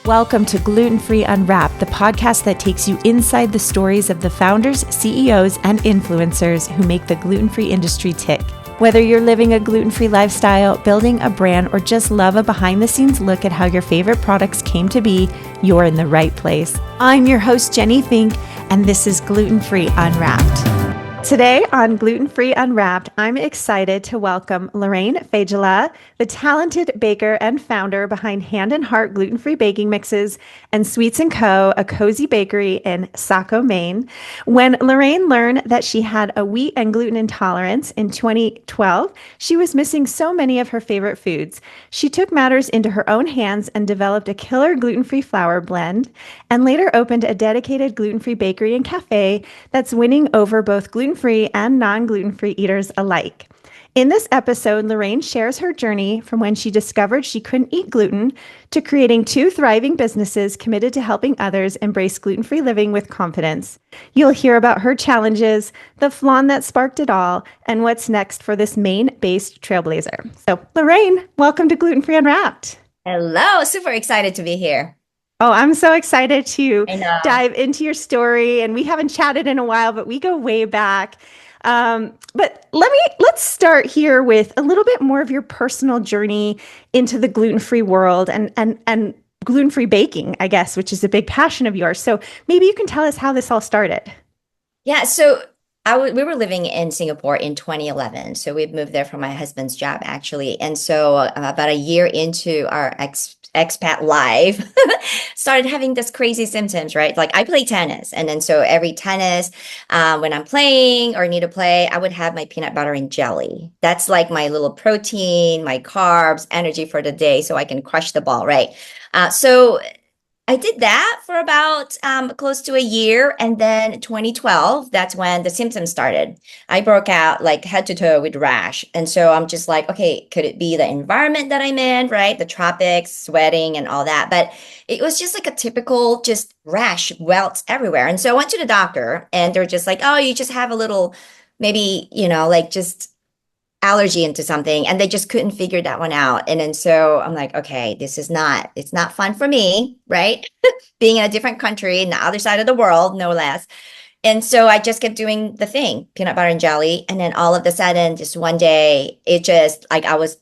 Welcome to Gluten Free Unwrapped, the podcast that takes you inside the stories of the founders, CEOs, and influencers who make the gluten-free industry tick. Whether you're living a gluten-free lifestyle, building a brand, or just love a behind-the-scenes look at how your favorite products came to be, you're in the right place. I'm your host, Jenny Fink, and this is Gluten Free Unwrapped. Today on Gluten Free Unwrapped, I'm excited to welcome Lorraine Fagela, the talented baker and founder behind Hand Heart Gluten-free baking mixes and Sweets & Co., a cozy bakery in Saco, Maine. When Lorraine learned that she had a wheat and gluten intolerance in 2012, she was missing so many of her favorite foods. She took matters into her own hands and developed a killer gluten-free flour blend, and later opened a dedicated gluten-free bakery and cafe that's winning over both gluten-free and non-gluten-free eaters alike. In this episode, Lorraine shares her journey from when she discovered she couldn't eat gluten to creating two thriving businesses committed to helping others embrace gluten-free living with confidence. You'll hear about her challenges, the flaw that sparked it all, and what's next for this Maine-based trailblazer. So, Lorraine, welcome to Gluten Free Unwrapped. Hello, super excited to be here. Oh, I'm so excited to I know. dive into your story. And we haven't chatted in a while, but we go way back. But let's start here with a little bit more of your personal journey into the gluten-free world and gluten-free baking, I guess, which is a big passion of yours. So maybe you can tell us how this all started. Yeah, so we were living in Singapore in 2011. So we moved there for my husband's job, actually. And so about a year into our expat life, started having this crazy symptoms, right? Like I play tennis. And then so every tennis, when I'm playing or need to play, I would have my peanut butter and jelly. That's like my little protein, my carbs, energy for the day so I can crush the ball, right? So I did that for about close to a year. And then 2012, that's when the symptoms started. I broke out like head to toe with rash. And so I'm just like, okay, could it be the environment that I'm in, right? The tropics, sweating and all that. But it was just like a typical just rash, welts everywhere. And so I went to the doctor and they're just like, oh, you just have a little, maybe, like just allergy into something, and they just couldn't figure that one out. And then so I'm like, okay, it's not fun for me, right? Being in a different country in the other side of the world, no less. And so I just kept doing the thing, peanut butter and jelly. And then all of a sudden, just one day, it just like I was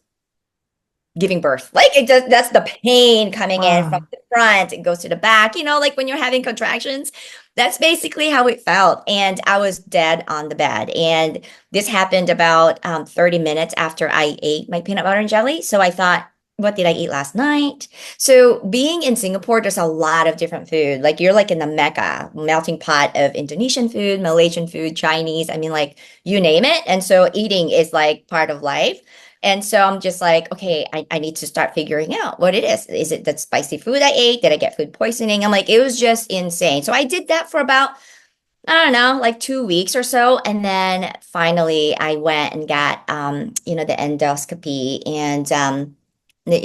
giving birth. Like it just, that's the pain coming in from the front. It goes to the back, like when you're having contractions. That's basically how it felt. And I was dead on the bed. And this happened about 30 minutes after I ate my peanut butter and jelly. So I thought, what did I eat last night? So being in Singapore, there's a lot of different food. Like you're like in the Mecca, melting pot of Indonesian food, Malaysian food, Chinese. I mean, like you name it. And so eating is like part of life. And so I'm just like, okay, I need to start figuring out what it is. Is it that spicy food I ate? Did I get food poisoning? I'm like, it was just insane. So I did that for about, I don't know, like 2 weeks or so. And then finally I went and got, the endoscopy and,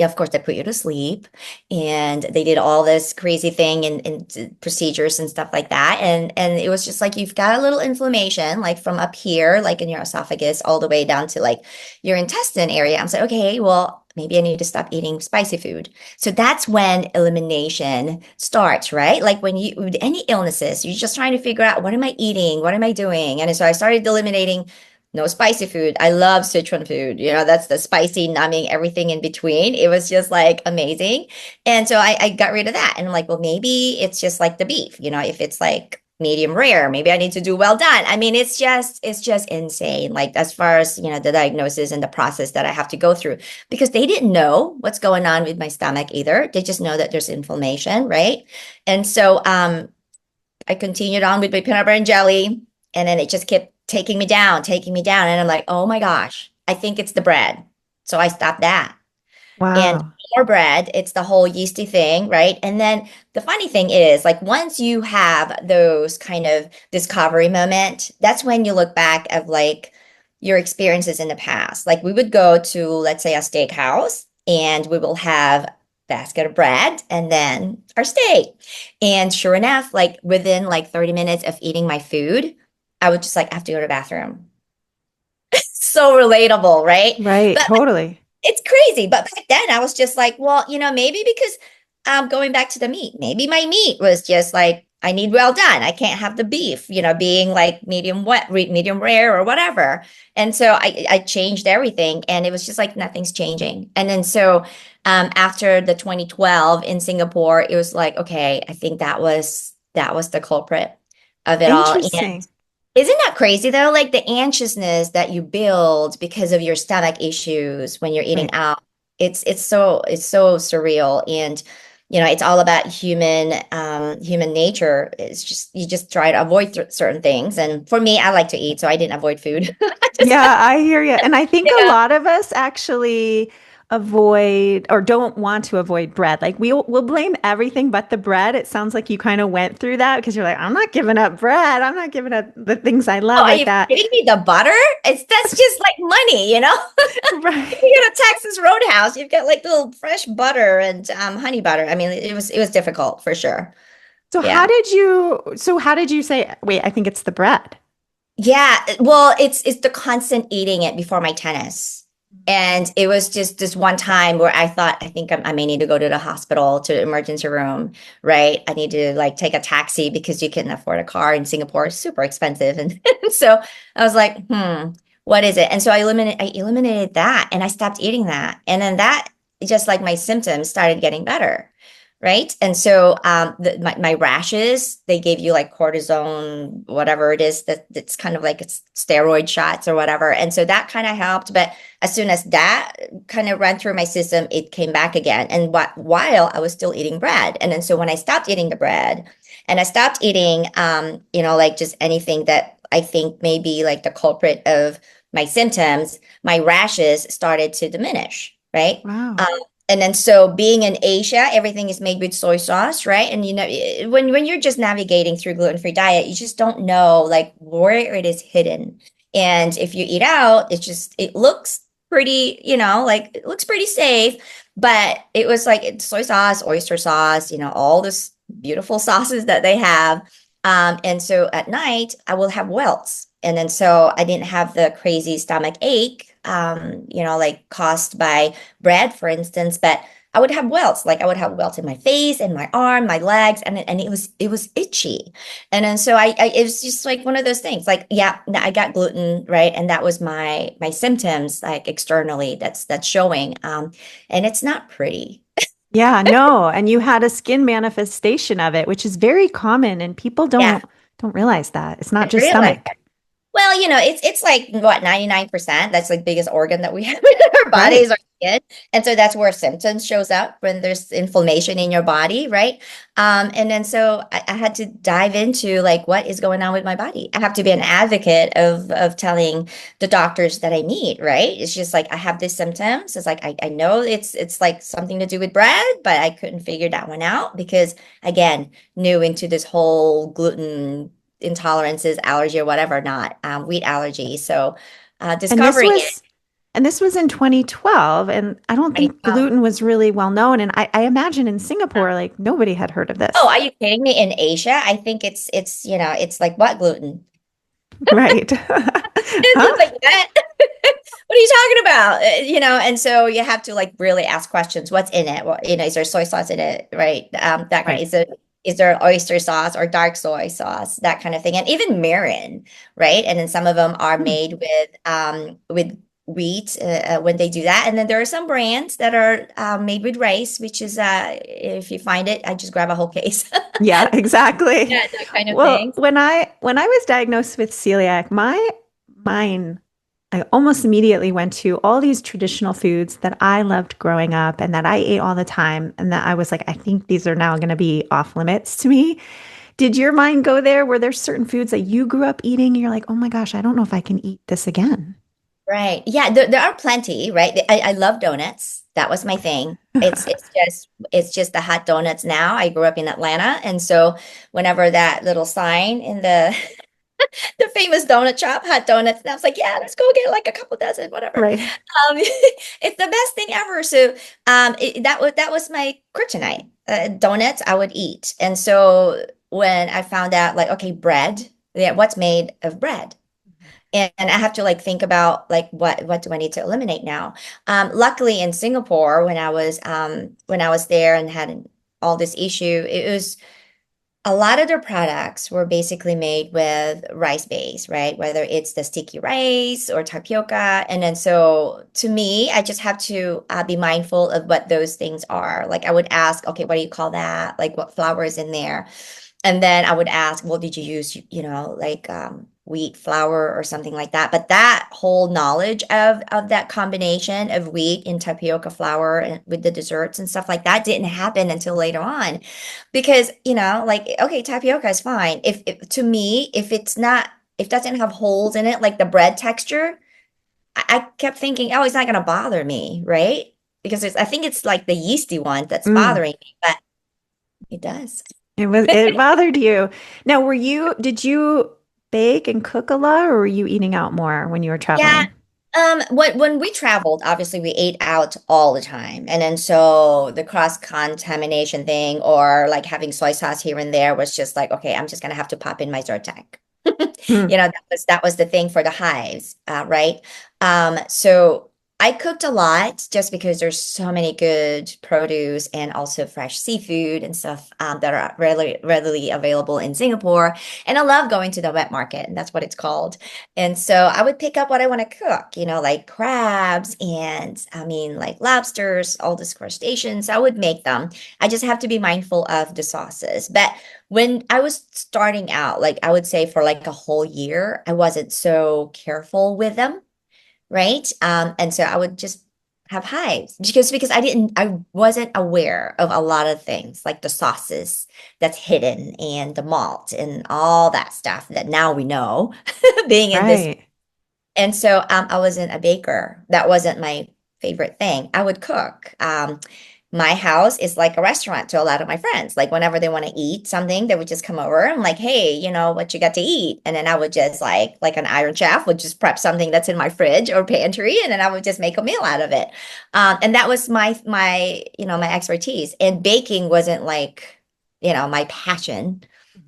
of course, they put you to sleep and they did all this crazy thing and procedures and stuff like that. And it was just like, you've got a little inflammation, like from up here, like in your esophagus, all the way down to like your intestine area. I'm like, okay, well, maybe I need to stop eating spicy food. So that's when elimination starts, right? Like when you, with any illnesses, you're just trying to figure out, what am I eating? What am I doing? And so I started eliminating no spicy food. I love Sichuan food. That's the spicy, numbing, everything in between. It was just like amazing. And so I got rid of that. And I'm like, well, maybe it's just like the beef, if it's like medium rare, maybe I need to do well done. I mean, it's just insane. Like as far as, the diagnosis and the process that I have to go through, because they didn't know what's going on with my stomach either. They just know that there's inflammation, right? And so I continued on with my peanut butter and jelly, and then it just kept taking me down. And I'm like, oh my gosh, I think it's the bread. So I stopped that. And Wow. more bread, it's the whole yeasty thing, right? And then the funny thing is, like, once you have those kind of discovery moment, that's when you look back of like your experiences in the past. Like we would go to, let's say, a steakhouse and we will have basket of bread and then our steak. And sure enough, like within like 30 minutes of eating my food, I would just like have to go to the bathroom. So relatable, right? Right, But totally. it's crazy. But back then I was just like, well, maybe because going back to the meat. Maybe my meat was just like, I need well done. I can't have the beef, being like medium wet, medium rare or whatever. And so I changed everything and it was just like nothing's changing. And then so after the 2012 in Singapore, it was like, okay, I think that was the culprit of it all. Interesting. Isn't that crazy though? Like the anxiousness that you build because of your stomach issues when you're eating Right. out. It's so surreal. And it's all about human nature. It's just you just try to avoid certain things. And for me, I like to eat, so I didn't avoid food. I just Yeah, I hear you. And I think a yeah. lot of us actually avoid or don't want to avoid bread. Like we'll blame everything but the bread. It sounds like you kind of went through that because you're like, I'm not giving up bread. I'm not giving up the things I Oh, love are like you that. kidding me? The butter? That's just like money, you know? Right. If you go to Texas Roadhouse, you've got like little fresh butter and honey butter. I mean, it was difficult for sure. Yeah. So how did you say, wait, I think it's the bread. Yeah, well, it's the constant eating it before my tennis. And it was just this one time where I thought, I think I may need to go to the hospital, to the emergency room, right? I need to like take a taxi because you couldn't afford a car in Singapore. It's super expensive. And so I was like, what is it? And so I eliminated that and I stopped eating that. And then that just like my symptoms started getting better. Right. And so my rashes, they gave you like cortisone, whatever it is, that's kind of like it's steroid shots or whatever. And so that kind of helped. But as soon as that kind of ran through my system, it came back again. And while I was still eating bread. And then so when I stopped eating the bread and I stopped eating, like just anything that I think may be like the culprit of my symptoms, my rashes started to diminish. Right. Wow. And then so being in Asia, everything is made with soy sauce, right? And when you're just navigating through gluten-free diet, you just don't know like where it is hidden. And if you eat out, it looks pretty, like it looks pretty safe, but it was like it's soy sauce, oyster sauce, all this beautiful sauces that they have. And so at night, I will have welts. And then so I didn't have the crazy stomach ache, like caused by bread, for instance, but I would have welts. Like I would have welts in my face and my arm, my legs, and it was itchy. And then so it was just like one of those things. Like, yeah, I got gluten, right? And that was my symptoms, like externally, that's showing. And it's not pretty. Yeah, no. And you had a skin manifestation of it, which is very common and people Yeah, don't realize that. It's not I just realize. stomach. Well, it's like what, 99%. That's like the biggest organ that we have in our Right. bodies, our skin. And so that's where symptoms shows up when there's inflammation in your body, right? And then so I had to dive into like what is going on with my body. I have to be an advocate of telling the doctors that I meet, right? It's just like I have these symptoms. It's like I know it's like something to do with bread, but I couldn't figure that one out because again, new into this whole gluten intolerances, allergy or whatever, not wheat allergy. So And this discovering it was and this was in 2012 and I don't in think 2012. gluten was really well known and I imagine in Singapore like nobody had heard of Oh, this. are you kidding me? In Asia, I think it's like what gluten? Right. It's Huh? like what? What are you talking about? And so you have to like really ask questions. What's in it? Well, is there soy sauce in it? Right. That kind of Right. is there oyster sauce or dark soy sauce? That kind of thing. And even mirin, right? And then some of them are Hmm. made with wheat when they do that. And then there are some brands that are made with rice, which is if you find it, I just grab a whole case. Yeah, exactly. Yeah, that kind of Well, thing. when I was diagnosed with celiac, my mine I almost immediately went to all these traditional foods that I loved growing up and that I ate all the time and that I was like, I think these are now going to be off limits to me. Did your mind go there? Were there certain foods that you grew up eating and you're like, oh my gosh, I don't know if I can eat this again? Right. Yeah, there are plenty, right? I love donuts. That was my thing. It's just the hot donuts now. I grew up in Atlanta, and so whenever that little sign in the the famous donut shop, hot donuts, and I was like, yeah, let's go get like a couple dozen, whatever. Right. It's the best thing ever. So that was my kryptonite. Donuts I would eat. And so when I found out like, okay, bread, yeah, what's made of bread? And I have to like think about like what do I need to eliminate now? Luckily in Singapore when I was there and had all this issue, it was a lot of their products were basically made with rice base, right? Whether it's the sticky rice or tapioca. And then so to me, I just have to be mindful of what those things are. Like I would ask, okay, what do you call that? Like what flour is in there? And then I would ask, well, did you use, like wheat flour or something like that? But that whole knowledge of that combination of wheat and tapioca flour and with the desserts and stuff like that didn't happen until later on. Because, like, okay, tapioca is fine. If to me, if it's not, if it doesn't have holes in it, like the bread texture, I kept thinking, oh, it's not gonna bother me, right? Because I think it's like the yeasty one that's Mm, bothering me, but it does. it bothered you. Now, did you bake and cook a lot, or were you eating out more when you were Yeah. traveling? When we traveled, obviously we ate out all the time. And then so the cross-contamination thing or like having soy sauce here and there was just like, okay, I'm just gonna have to pop in my Zyrtec. Hmm, That was the thing for the hives, right? So I cooked a lot just because there's so many good produce and also fresh seafood and stuff that are readily available in Singapore. And I love going to the wet market, and that's what it's called. And so I would pick up what I want to cook, like crabs and I mean, like lobsters, all these crustaceans. I would make them. I just have to be mindful of the sauces. But when I was starting out, like I would say for like a whole year, I wasn't so careful with them, right? And so I would just have hives because I wasn't aware of a lot of things like the sauces that's hidden and the malt and all that stuff that now we know being in this. right. And so I wasn't a baker. That wasn't my favorite thing. I would cook. My house is like a restaurant to a lot of my friends. Like whenever they want to eat something, they would just come over. I'm like, hey, what you got to eat? And then I would just like an Iron Chef would just prep something that's in my fridge or pantry, and then I would just make a meal out of it. And that was my expertise. And baking wasn't like, my passion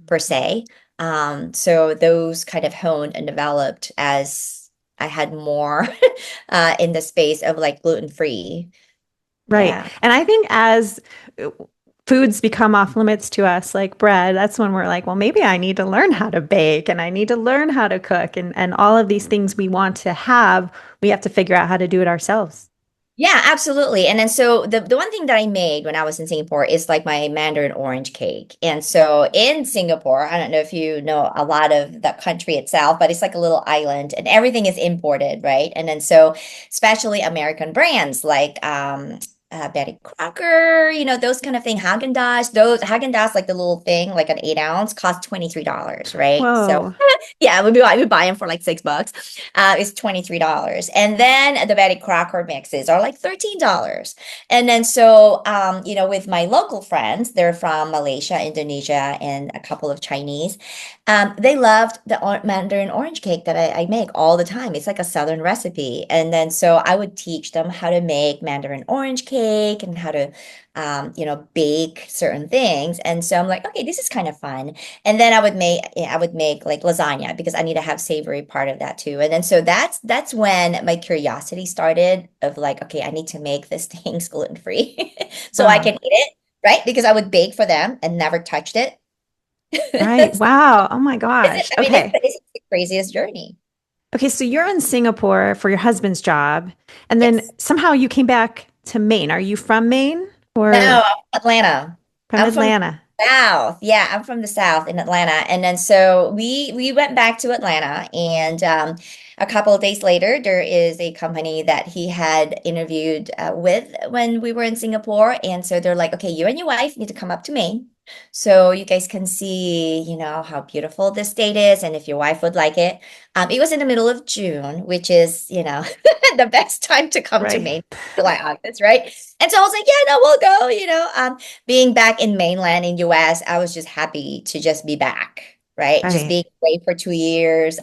per se. So those kind of honed and developed as I had more in the space of like gluten free. Right. Yeah. And I think as foods become off limits to us, like bread, that's when we're like, well, maybe I need to learn how to bake and I need to learn how to cook and all of these things we want to have, we have to figure out how to do it ourselves. Yeah, absolutely. And then so the one thing that I made when I was in Singapore is like my Mandarin orange cake. And so in Singapore, I don't know if you know a lot of the country itself, but it's like a little island and everything is imported, right? And then so especially American brands like Betty Crocker, those kind of thing, Haagen-Dazs, those Haagen-Dazs, like the little thing, like an 8 ounce, cost $23, right? So Whoa. yeah, we buy them for like $6. It's $23. And then the Betty Crocker mixes are like $13. And then so with my local friends, they're from Malaysia, Indonesia, and a couple of Chinese. They loved the Mandarin orange cake that I make all the time. It's like a Southern recipe. And then so I would teach them how to make Mandarin orange cake and how to bake certain things. And so I'm like, okay, this is kind of fun. And then I would make like lasagna because I need to have savory part of that too. And then so that's when my curiosity started of like, okay, I need to make this things gluten free so I Wow. can eat it, right? Because I would bake for them and never touched it. Right. Wow. Oh my gosh. I mean, Okay. it's the craziest journey. Okay. So you're in Singapore for your husband's job, and then Yes. somehow you came back to Maine. Are you from Maine No, or Atlanta. from I'm from Atlanta? South. Yeah, I'm from the South in Atlanta. And then so we went back to Atlanta and a couple of days later there is a company that he had interviewed with when we were in Singapore. And so they're like, okay, you and your wife need to come up to Maine. So you guys can see, how beautiful this state is and if your wife would like it. It was in the middle of June, which is, the best time to come to Right. Maine, July, August, right? And so I was like, yeah, no, we'll go, being back in mainland in US, I was just happy to just be back, right? Just Right. being away for 2 years,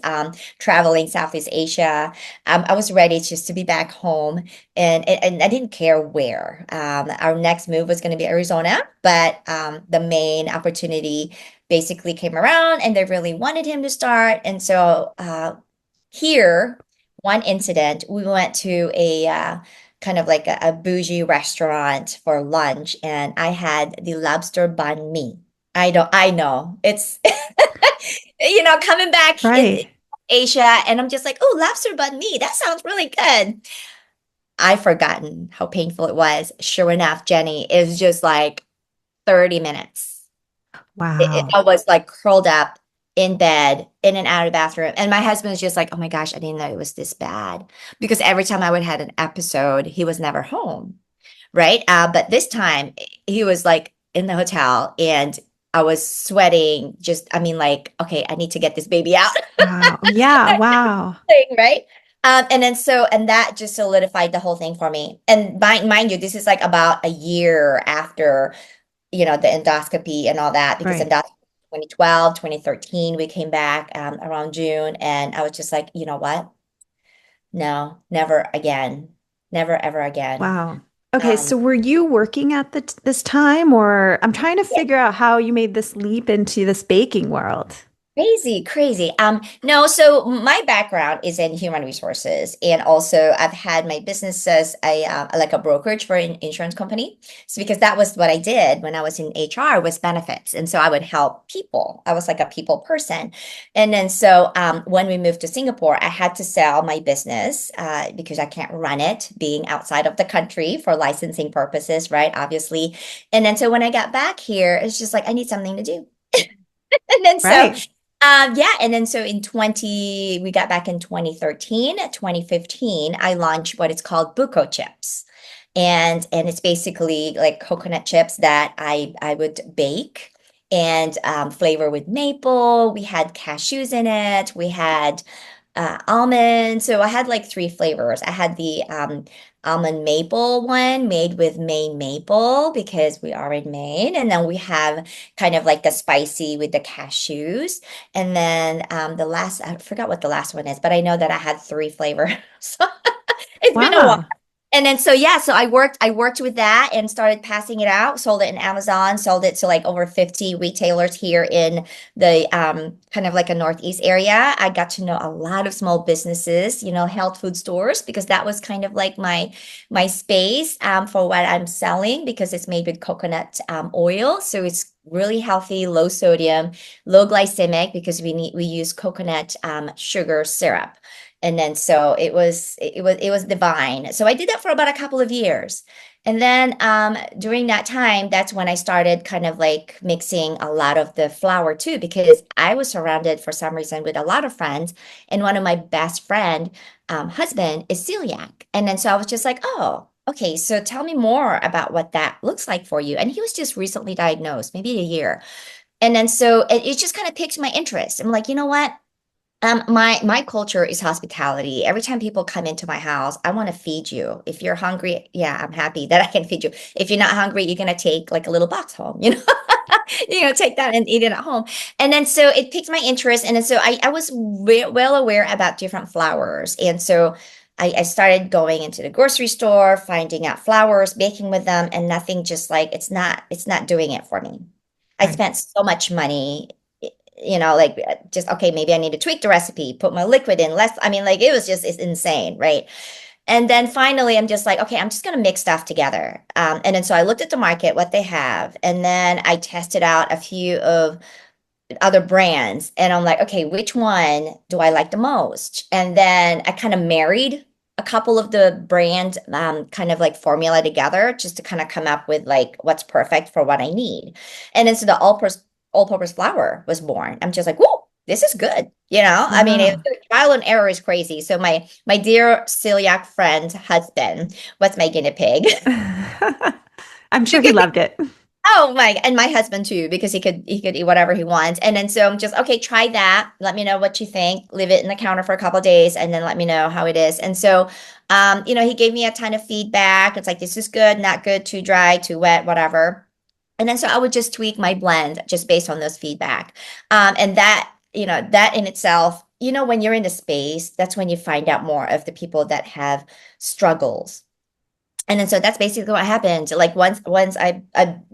traveling Southeast Asia. I was ready just to be back home and I didn't care where. Our next move was going to be Arizona, but the main opportunity basically came around and they really wanted him to start. And so here, one incident, we went to kind of like a bougie restaurant for lunch, and I had the lobster banh mi. I know it's coming back in Right. Asia, and I'm just like, oh, lobster banh mi, that sounds really good. I've forgotten how painful it was. Sure enough, Jenny, it was just like 30 minutes. Wow. I was like curled up in bed, in and out of the bathroom. And my husband was just like, oh my gosh, I didn't know it was this bad. Because every time I would had an episode, he was never home. Right. But this time he was like in the hotel and I was sweating. Just, I mean, like, okay, I need to get this baby out. Wow. Yeah. Wow. Thing, right? And that just solidified the whole thing for me. And mind you, this is like about a year after the endoscopy and all that, because Right. endoscopy 2012, 2013, we came back around June, and I was just like, you know what? No, never again. Never ever again. Wow. Okay, Um, so were you working at this time, or I'm trying to figure out how you made this leap into this baking world? Crazy, crazy. No, so my background is in human resources, and also I've had my business as like a brokerage for an insurance company. So because that was what I did when I was in HR was benefits, and so I would help people. I was like a people person, and then so when we moved to Singapore, I had to sell my business because I can't run it being outside of the country for licensing purposes, right? Obviously, and then so when I got back here, it's just like I need something to do. And then so Right. yeah, and then so we got back in 2013, 2015, I launched what it's called Buko chips. And it's basically like coconut chips that I would bake and flavor with maple. We had cashews in it. We had almond. So I had like three flavors. I had the almond maple one made with Maine maple because we are in Maine. And then we have kind of like the spicy with the cashews. And then I forgot what the last one is, but I know that I had three flavors. So it's been a while. Wow. And then so I worked with that and started passing it out, sold it in Amazon, sold it to like over 50 retailers here in the kind of like a Northeast area. I got to know a lot of small businesses, health food stores, because that was kind of like my space for what I'm selling, because it's made with coconut oil. So it's really healthy, low sodium, low glycemic, because we use coconut sugar syrup. And then so it was divine. So I did that for about a couple of years. And then during that time, that's when I started kind of like mixing a lot of the flour too, because I was surrounded for some reason with a lot of friends. And one of my best friend husband is celiac. And then so I was just like, oh, okay, so tell me more about what that looks like for you. And he was just recently diagnosed, maybe a year. And then so it just kind of piqued my interest. I'm like, you know what? My culture is hospitality. Every time people come into my house, I want to feed you. If you're hungry, yeah, I'm happy that I can feed you. If you're not hungry, you're gonna take like a little box home, take that and eat it at home. And then so it piqued my interest, and then so I was well aware about different flours, and so I started going into the grocery store, finding out flours, baking with them, and nothing just like it's not doing it for me. I Right. spent so much money like just okay, maybe I need to tweak the recipe, put my liquid in less. I mean, like it's insane, right? And then finally, I'm just like, okay, I'm just gonna mix stuff together. And then so I looked at the market, what they have, and then I tested out a few of other brands, and I'm like, okay, which one do I like the most? And then I kind of married a couple of the brand kind of like formula together just to kind of come up with like what's perfect for what I need. And then so the all-purpose flour was born. I'm just like, whoa, this is good. I mean, Wow. trial and error is crazy. So my dear celiac friend husband was my guinea pig. I'm sure he Because loved it. Oh my, and my husband too, because he could eat whatever he wants. And then so I'm just, okay, try that. Let me know what you think. Leave it in the counter for a couple of days and then let me know how it is. And so he gave me a ton of feedback. It's like this is good, not good, too dry, too wet, whatever. And then so I would just tweak my blend just based on those feedback. And that in itself, when you're in the space, that's when you find out more of the people that have struggles. And then so that's basically what happened. Like once I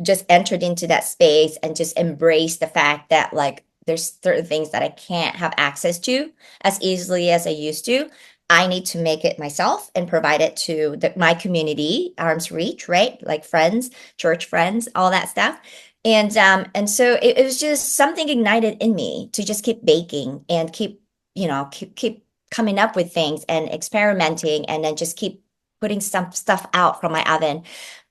just entered into that space and just embraced the fact that like there's certain things that I can't have access to as easily as I used to. I need to make it myself and provide it to my community, arm's reach, right? Like friends, church friends, all that stuff. And so it was just something ignited in me to just keep baking and keep, keep coming up with things and experimenting, and then just keep putting some stuff out from my oven.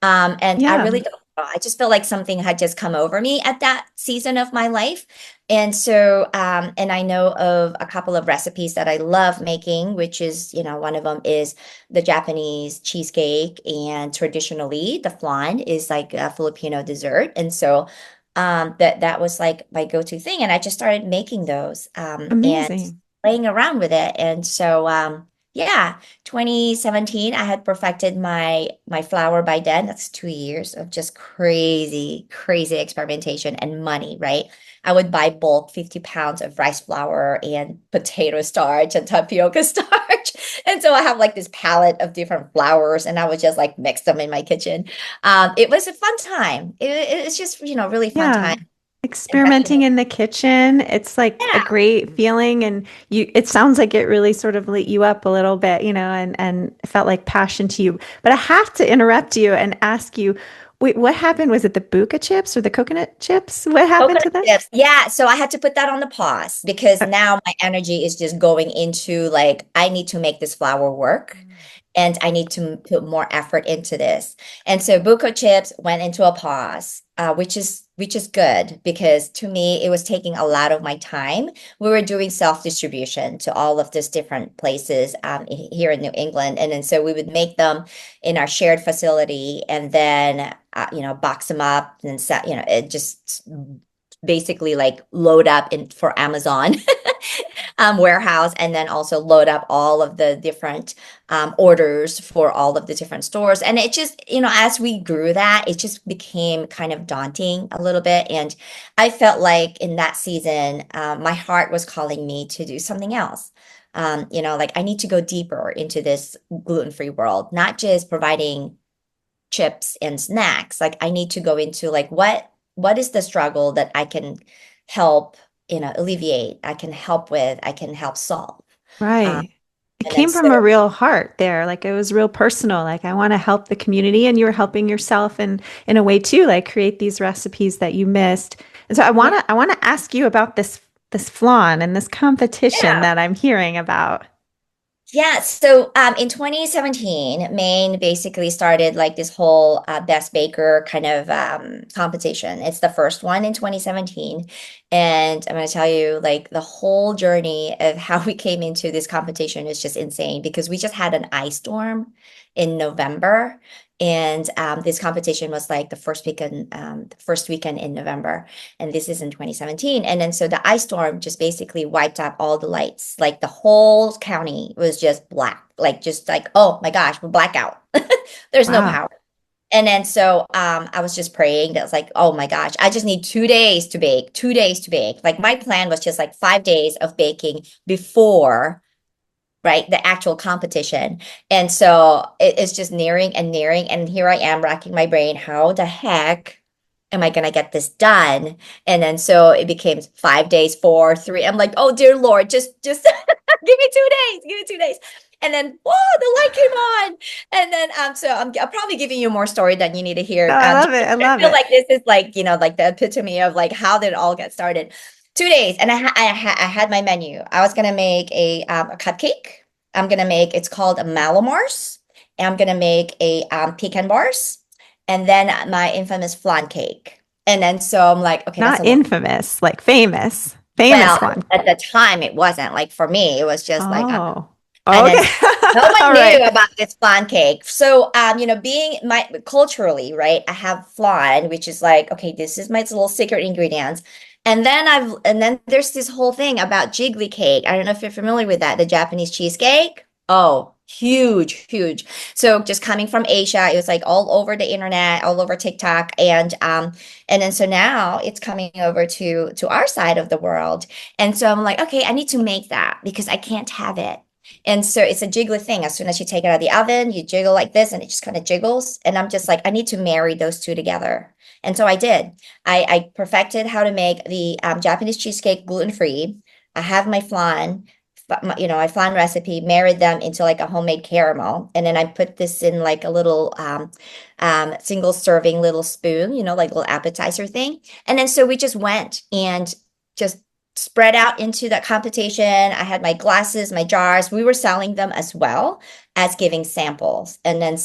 And I Yeah, really don't know. I just feel like something had just come over me at that season of my life. And so, and I know of a couple of recipes that I love making, which is, one of them is the Japanese cheesecake. And traditionally, the flan is like a Filipino dessert. And so, that was like my go-to thing. And I just started making those, and amazing. playing around with it. And so, yeah, 2017, I had perfected my flour by then. That's 2 years of just crazy, crazy experimentation and money, right? I would buy bulk 50 pounds of rice flour and potato starch and tapioca starch. And so I have like this palette of different flours, and I would just like mix them in my kitchen. It was a fun time. It's just, really fun Yeah. time. Experimenting Impression. in the kitchen, it's like a Yeah. great feeling and it sounds like it really sort of lit you up a little bit, and felt like passion to you. But I have to interrupt you and ask you, wait, what happened? Was it the buca chips or the coconut chips? What happened Coconut to them? chips. Yeah, so I had to put that on the pause because now my energy is just going into like I need to make this flour work, and I need to put more effort into this. And so buco chips went into a pause, which is good because to me it was taking a lot of my time. We were doing self distribution to all of these different places, here in New England, and then so we would make them in our shared facility, and then box them up and set, it just basically like load up in for Amazon warehouse, and then also load up all of the different orders for all of the different stores. And it just, as we grew that, it just became kind of daunting a little bit. And I felt like in that season, my heart was calling me to do something else. Like I need to go deeper into this gluten-free world, not just providing chips and snacks. Like I need to go into like what is the struggle that I can help, alleviate, I can help with, I can help solve. Um, Right. It and then came so from a real heart there. Like it was real personal. Like I want to help the community and you were helping yourself and in a way too, like create these recipes that you missed. And so yeah, I want to ask you about this flan and this competition yeah. that I'm hearing about. Yeah, so in 2017, Maine basically started like this whole Best Baker kind of competition. It's the first one in 2017. And I'm going to tell you, like, the whole journey of how we came into this competition is just insane because we just had an ice storm in November. And this competition was like the first weekend in November, and this is in 2017. And then so the ice storm just basically wiped out all the lights. Like the whole county was just black, like just like, oh my gosh, we're blackout. There's no Wow. power. And then so I was just praying that was like, oh my gosh, I just need 2 days to bake, 2 days to bake. Like my plan was just like 5 days of baking before, right, the actual competition. And so it's just nearing and nearing. And here I am racking my brain. How the heck am I gonna get this done? And then so it became 5 days, 4, 3. I'm like, oh dear Lord, just give me 2 days, give me 2 days. And then whoa, the light came on. And then so I'm probably giving you more story than you need to Oh, hear. I love Just it. I I love feel it. like this is like, like the epitome of like how did it all get started. 2 days, and I had my menu. I was gonna make a cupcake. I'm gonna make it's called a Malomars. And I'm gonna make a pecan bars, and then my infamous flan cake. And then so I'm like, okay, that's Not a lot. infamous, like famous. Famous Well, flan. at the time it wasn't like for me, it was just like, Oh. and then Okay. no one All knew right. about this flan cake. So, being my culturally, right, I have flan, which is like, okay, this is my little secret ingredients. And then there's this whole thing about jiggly cake. I don't know if you're familiar with that, the Japanese cheesecake. Oh, huge, huge. So just coming from Asia, it was like all over the internet, all over TikTok, and then so now it's coming over to our side of the world. And so I'm like, okay, I need to make that because I can't have it. And so it's a jiggly thing. As soon as you take it out of the oven, you jiggle like this and it just kind of jiggles. And I'm just like, I need to marry those two together. And so I did. I perfected how to make the Japanese cheesecake gluten free. I have my flan I flan recipe, married them into like a homemade caramel, and then I put this in like a little single serving little spoon, like little appetizer thing. And then so we just went and just spread out into that competition. I had my glasses, my jars. We were selling them as well as giving samples. And then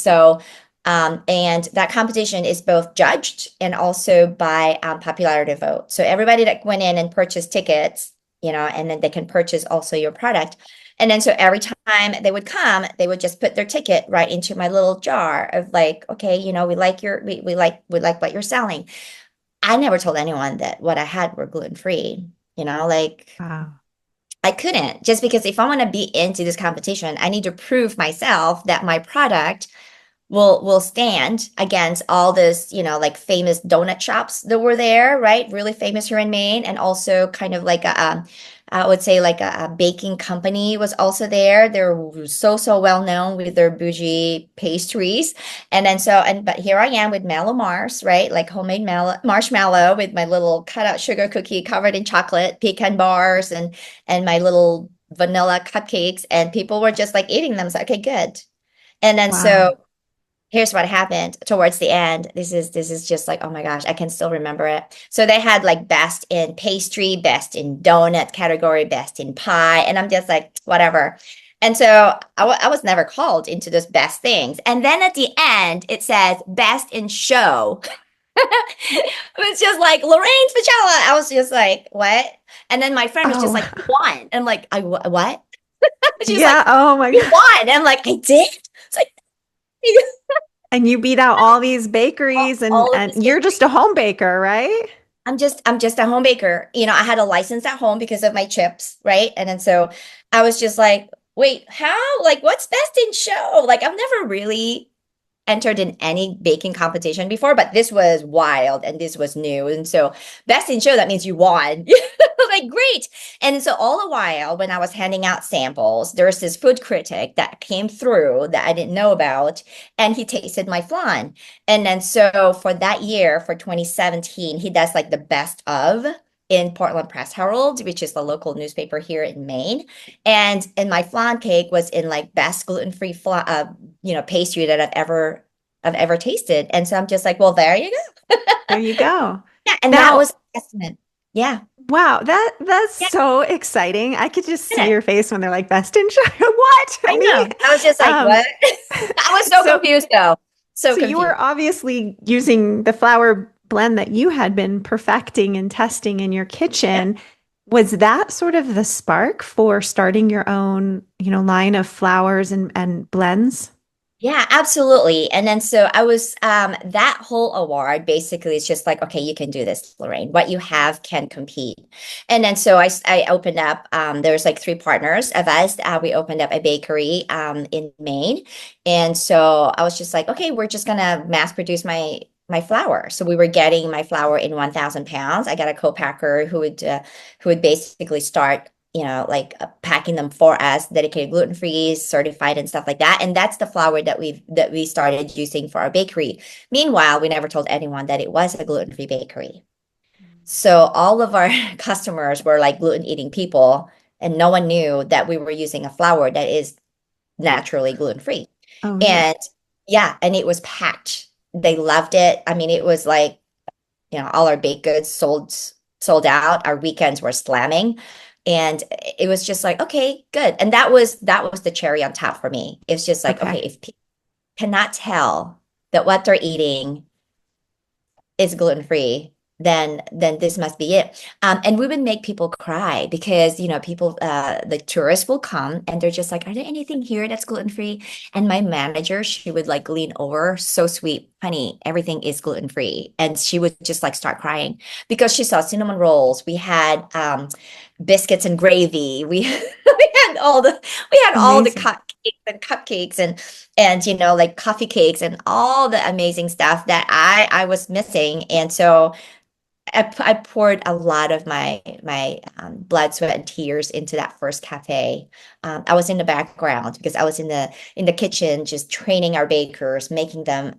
and that competition is both judged and also by popularity vote. So everybody that went in and purchased tickets, and then they can purchase also your product. And then so every time they would come, they would just put their ticket right into my little jar of like, okay, we like what you're selling. I never told anyone that what I had were gluten free, like Wow. I couldn't, just because if I want to be into this competition, I need to prove myself that my product will stand against all this, like famous donut shops that were there, right? Really famous here in Maine, and also kind of like I would say like a baking company was also there. They're so well known with their bougie pastries, and then but here I am with Mallow Mars, right? Like homemade marshmallow with my little cutout sugar cookie covered in chocolate, pecan bars, and my little vanilla cupcakes, and people were just like eating them. So okay, good. And then Wow. so here's what happened towards the end. This is just like, oh my gosh, I can still remember it. So they had like best in pastry, best in donut category, best in pie, and I'm just like, whatever. And so I was never called into those best things. And then at the end, it says best in show. It was just like Lorraine Fagela. I was just like, what? And then my friend was just Oh, like, you won. And I'm like, what? She's like, yeah. Oh my you God. won. And I'm like, I did. It's like, And you beat out all these bakeries and all of and this. you're just a home baker, right? I'm just a home baker. I had a license at home because of my chips, right? And then so I was just like, wait, how? Like, what's best in show? Like, I've never really entered in any baking competition before, but this was wild and this was new. And so best in show, that means you won. Like, great. And so all the while, when I was handing out samples, there's this food critic that came through that I didn't know about, and he tasted my flan. And then so for that year, for 2017, he does like the best of in Portland Press Herald, which is the local newspaper here in Maine. And my flan cake was in like best gluten-free pastry that I've ever tasted. And so I'm just like, well, there you go. There you go. Yeah, and that Now, was a testament. Yeah. wow, that's Yeah. so exciting. I could just see Did it. your face when they're like best in show. What? I Me? know. I was just like, Um, what? I was so so confused though. So so you confused. were obviously using the flour blend that you had been perfecting and testing in your Yeah. kitchen. Was that sort of the spark for starting your own, line of flours and blends? Yeah, absolutely. And then so I was that whole award basically is just like, okay, you can do this, Lorraine. What you have can compete. And then so I opened up there's like three partners of us. We opened up a bakery in Maine. And so I was just like, okay, we're just gonna mass produce my flour. So we were getting my flour in 1,000 pounds. I got a co-packer who would basically start like packing them for us, dedicated gluten free, certified, and stuff like that. And that's the flour that we started using for our bakery. Meanwhile, we never told anyone that it was a gluten free bakery. So all of our customers were like gluten eating people, and no one knew that we were using a flour that is naturally gluten free. Oh, really? And yeah, and it was packed. They loved it. I mean, it was like all our baked goods sold out. Our weekends were slamming. And it was just like, okay, good. And that was the cherry on top for me. It's just like, okay, Okay. if people cannot tell that what they're eating is gluten free, then this must be it. And we would make people cry because people the tourists will come and they're just like, are there anything here that's gluten free? And my manager, she would like lean over, so sweet, honey, everything is gluten free, and she would just like start crying because she saw cinnamon rolls. We had biscuits and gravy. We had all the Amazing. cupcakes and like coffee cakes and all the amazing stuff that I was missing. And so I poured a lot of my blood, sweat, and tears into that first cafe. I was in the background because I was in the kitchen, just training our bakers, making them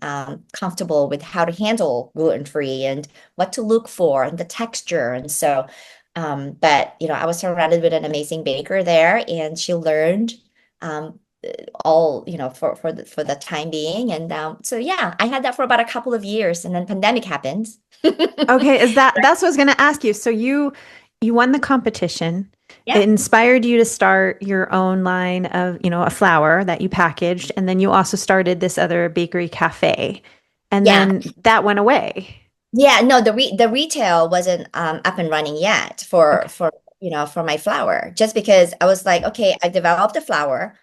comfortable with how to handle gluten free and what to look for and the texture. And so But I was surrounded with an amazing baker there, and she learned um, all for the time being. And so yeah, I had that for about a couple of years, and then pandemic happened. Okay, that's what I was going to ask you. So you won the competition. It Yeah, inspired you to start your own line of, a flour that you packaged, and then you also started this other bakery cafe. And yeah, then that went away. yeah. No, the retail wasn't up and running yet for Okay. for my flour. Just because I was like, okay, I developed the flour.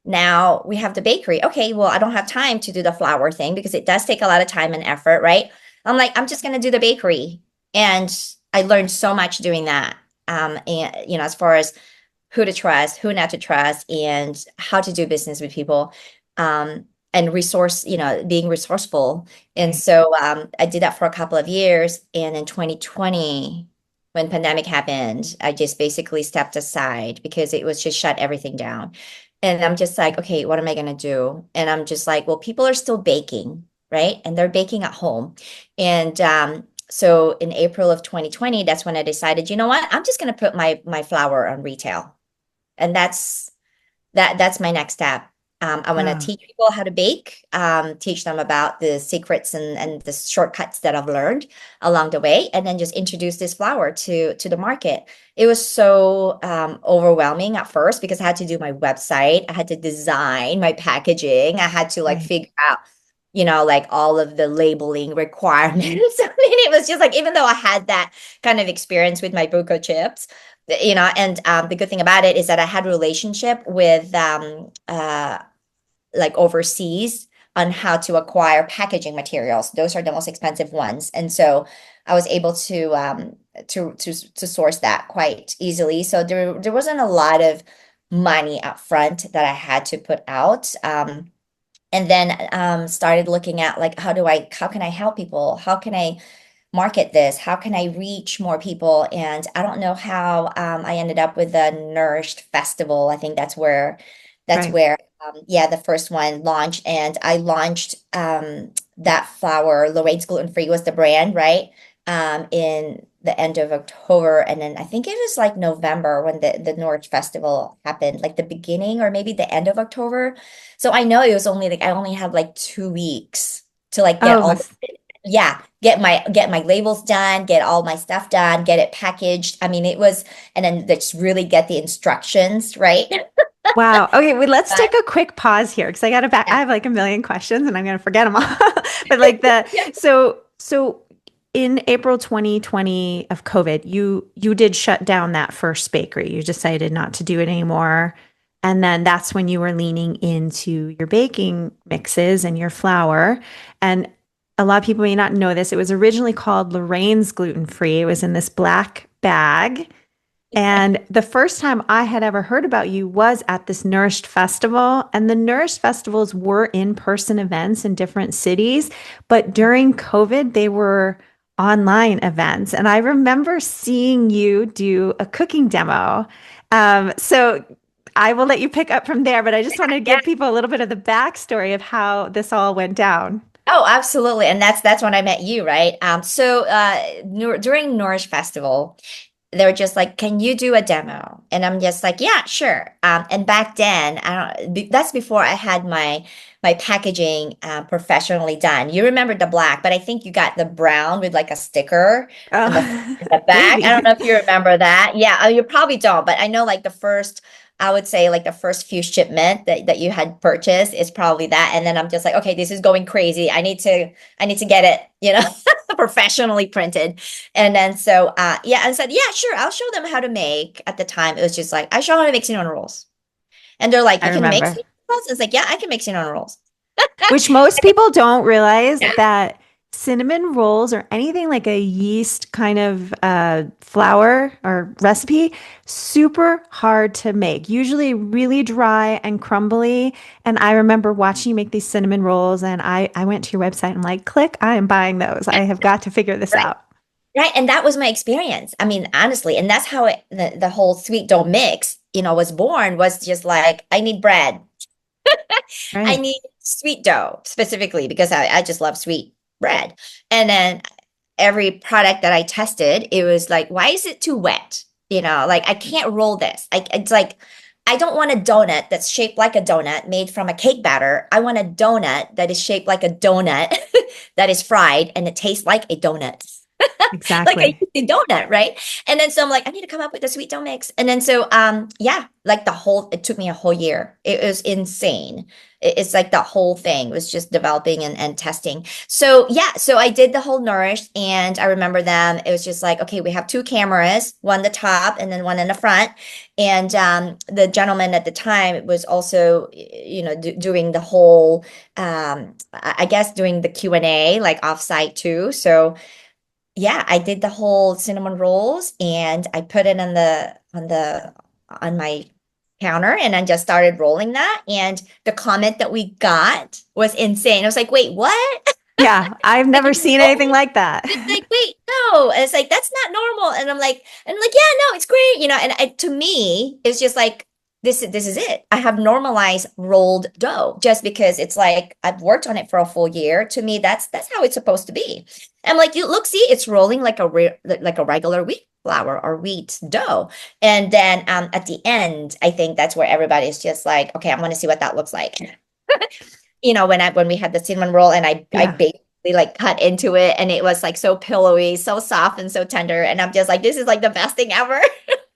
Now we have the bakery. Okay, well, I don't have time to do the flour thing because it does take a lot of time and effort, right? I'm like, I'm just gonna do the bakery. And I learned so much doing that. And as far as who to trust, who not to trust, and how to do business with people. And being resourceful. And Right. so I did that for a couple of years. And in 2020, when pandemic happened, I just basically stepped aside because it was just shut everything down. And I'm just like, okay, what am I going to do? And I'm just like, well, people are still baking, right? And they're baking at home. And so in April of 2020, that's when I decided, you know what? I'm just going to put my flour on retail. And that's my next step. I want to Oh, teach people how to bake, teach them about the secrets and the shortcuts that I've learned along the way, and then just introduce this flour to the market. It was so overwhelming at first because I had to do my website, I had to design my packaging, I had to like right. figure out, like all of the labeling requirements. I mean, it was just like even though I had that kind of experience with my buco chips, and the good thing about it is that I had a relationship with like overseas on how to acquire packaging materials. Those are the most expensive ones, and so I was able to source that quite easily. So there wasn't a lot of money up front that I had to put out. And then started looking at like how can I help people? How can I market this? How can I reach more people? And I don't know how I ended up with the Nourished Festival. I think that's Right. where yeah, the first one launched, and I launched that flour. Lorraine's Gluten Free was the brand, right? In the end of October, and then I think it was like November when the Nourished Festival happened, like the beginning or maybe the end of October. So I know it was only like I only had like 2 weeks to like get Oh, all must yeah, get my labels done, get all my stuff done, get it packaged. I mean, it was, and then just really get the instructions, right? Wow. Okay, well, let's But take a quick pause here because I got to back. yeah, I have like a million questions and I'm going to forget them all. But like yeah, so in April 2020 of COVID, you did shut down that first bakery. You decided not to do it anymore. And then that's when you were leaning into your baking mixes and your flour. And a lot of people may not know this. It was originally called Lorraine's Gluten Free. It was in this black bag. And the first time I had ever heard about you was at this Nourished Festival. And the Nourished Festivals were in person events in different cities. But during COVID, they were online events. And I remember seeing you do a cooking demo. So I will let you pick up from there. But I just want to yeah. give people a little bit of the backstory of how this all went down. Oh, absolutely. And that's when I met you, right? So during Nourish Festival, they were just like, "Can you do a demo?" And I'm just like, "Yeah, sure." And back then, that's before I had my packaging professionally done. You remember the black, but I think you got the brown with like a sticker on Oh, the back. I don't know maybe. if you remember that. Yeah, you probably don't, but I know like I would say like the first few shipment that you had purchased is probably that. And then I'm just like, okay, this is going crazy. I need to get it, professionally printed. And then so yeah, I said, yeah, sure, I'll show them how to make. At the time, it was just like, I show how to make cinnamon rolls. And they're like, I you can make remember. cinnamon rolls? It's like, yeah, I can make cinnamon rolls. Which most people don't realize Yeah. that cinnamon rolls or anything like a yeast kind of flour or recipe, super hard to make. Usually really dry and crumbly. And I remember watching you make these cinnamon rolls, and I went to your website and I'm like, click, I am buying those. I have got to figure this Right. out. Right. And that was my experience. I mean, honestly, and that's how the whole sweet dough mix, was born, was just like, I need bread. I Right. need sweet dough specifically because I just love sweet bread. And then every product that I tested, it was like, why is it too wet? Like I can't roll this. It's like I don't want a donut that's shaped like a donut made from a cake batter. I want a donut that is shaped like a donut that is fried and it tastes like a donut. Like I Exactly. used to donut, right? And then so I'm like, I need to come up with a sweet dough mix. And then so yeah, like it took me a whole year. It was insane. It's like the whole thing was just developing and testing. So yeah, so I did the whole Nourish and I remember them. It was just like, okay, we have two cameras, one the top and then one in the front. And the gentleman at the time was also, doing the whole, I guess doing the Q&A like offsite too. So yeah, I did the whole cinnamon rolls and I put it on my counter and I just started rolling that. And the comment that we got was insane. I was like, wait, what? Yeah, I've Like never you're seen anything rolling? like that. It's like, wait, no. And it's like, that's not normal. And I'm like, yeah, no, it's great. To me, it's just like, this is it. I have normalized rolled dough just because it's like I've worked on it for a full year. To me, that's how it's supposed to be. I'm like, you look, see, it's rolling like like a regular wheat flour or wheat dough. And then at the end, I think that's where everybody's just like, okay, I want to see what that looks like. When we had the cinnamon roll and I Yeah. baked like cut into it and it was like so pillowy, so soft and so tender. And I'm just like, this is like the best thing ever.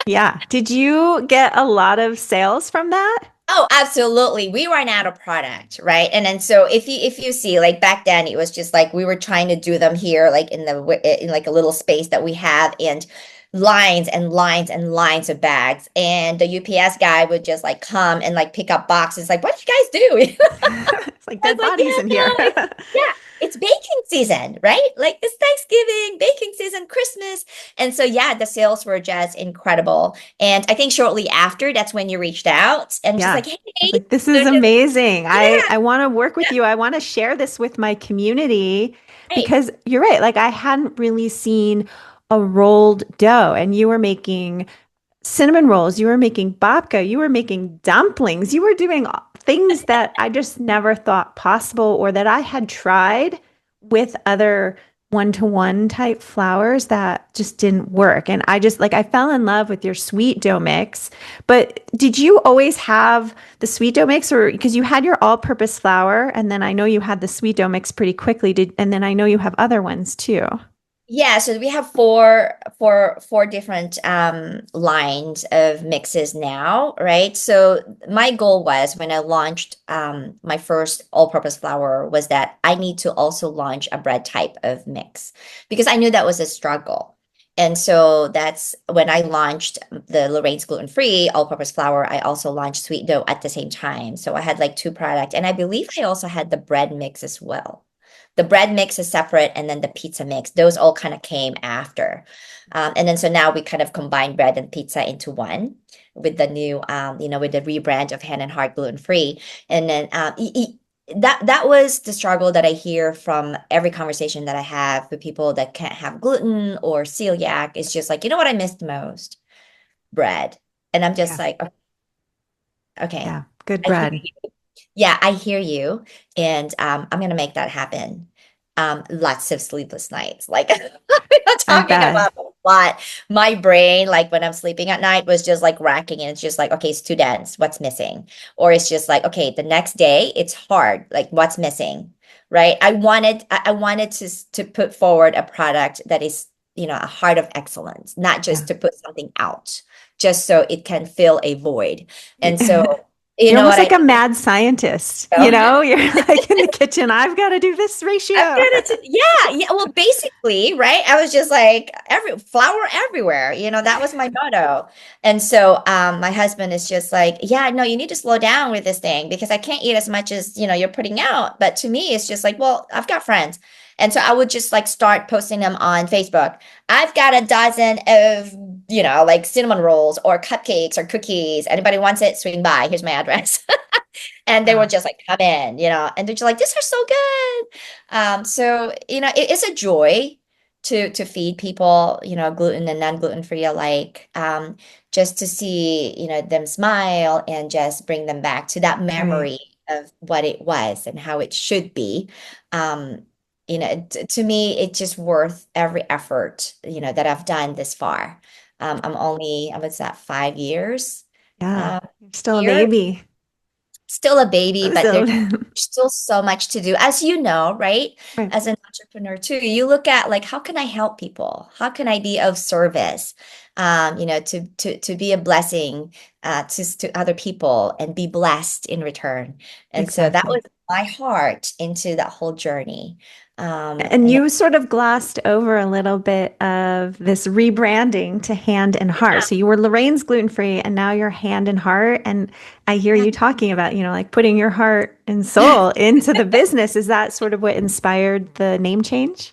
Yeah. Did you get a lot of sales from that? Oh, absolutely. We ran out of product, right? And then so if you see like back then it was just like we were trying to do them here like in like a little space that we have and lines and lines and lines of bags and the UPS guy would just like come and like pick up boxes like what do you guys do? It's like I was dead like, bodies yeah, in here. no, it's baking season, right? Like it's Thanksgiving, baking season, Christmas. And so yeah, the sales were just incredible. And I think shortly after, that's when you reached out and just Yeah. like, I was hey, like, this is they're just, amazing. I yeah, I want to work with you. I want to share this with my community right. because you're right. Like I hadn't really seen a rolled dough and you were making cinnamon rolls, you were making babka, you were making dumplings, you were doing things that I just never thought possible or that I had tried with other one-to-one type flours that just didn't work. And I just like I fell in love with your sweet dough mix. But did you always have the sweet dough mix or because you had your all-purpose flour and then I know you had the sweet dough mix pretty quickly did and then I know you have other ones too. Yeah, so we have four different lines of mixes now, right? So my goal was when I launched my first all-purpose flour was that I need to also launch a bread type of mix because I knew that was a struggle. And so that's when I launched the Lorraine's Gluten Free all-purpose flour, I also launched sweet dough at the same time. So I had like two products and I believe I also had the bread mix as well. The bread mix is separate, and then the pizza mix. Those all kind of came after. And then so now we kind of combine bread and pizza into one with the new, with the rebrand of Hand and Heart Gluten Free. And then that was the struggle that I hear from every conversation that I have with people that can't have gluten or celiac. It's just like, you know what I missed most? Bread. And I'm just Yeah. like, okay, Yeah. Good I hear bread. you. Yeah, I hear you. And I'm gonna make that happen. Lots of sleepless nights. Like I'm I talking bet. about a lot. My brain, like when I'm sleeping at night, was just like racking and it's just like, okay, it's too dense. What's missing? Or it's just like, okay, the next day it's hard. Like what's missing? Right. I wanted to put forward a product that is, a heart of excellence, not just Yeah. to put something out, just so it can fill a void. And so, you You're know almost what like I a mad scientist, mean? You're like in the kitchen, I've got to do this I've ratio. got it. Yeah, yeah. Well, basically, right? I was just like every flour everywhere. That was my motto. And so, my husband is just like, yeah, no, you need to slow down with this thing because I can't eat as much as you're putting out. But to me, it's just like, well, I've got friends, and so I would just like start posting them on Facebook. I've got a dozen of like cinnamon rolls or cupcakes or cookies. Anybody wants it? Swing by. Here's my address. And they Wow. would just like come in, and they're just like, "These are so good." So it is a joy to feed people, gluten and non-gluten free alike. Just to see, them smile and just bring them back to that Right. memory of what it was and how it should be. Um, To me, it's just worth every effort, that I've done this far. What's that, 5 years Yeah, um, you're still a here. baby. Still a baby, but So, there's still so much to do. As you know, right? right, As an entrepreneur too, you look at like, how can I help people? How can I be of service? To be a blessing to other people and be blessed in return. And so that was exactly. my heart into that whole journey. And And you sort of glossed over a little bit of this rebranding to Hand and Heart. So you were Lorraine's Gluten Free, and now you're Hand and Heart. And I hear yeah. you talking about, like putting your heart and soul into the business. Is that sort of what inspired the name change?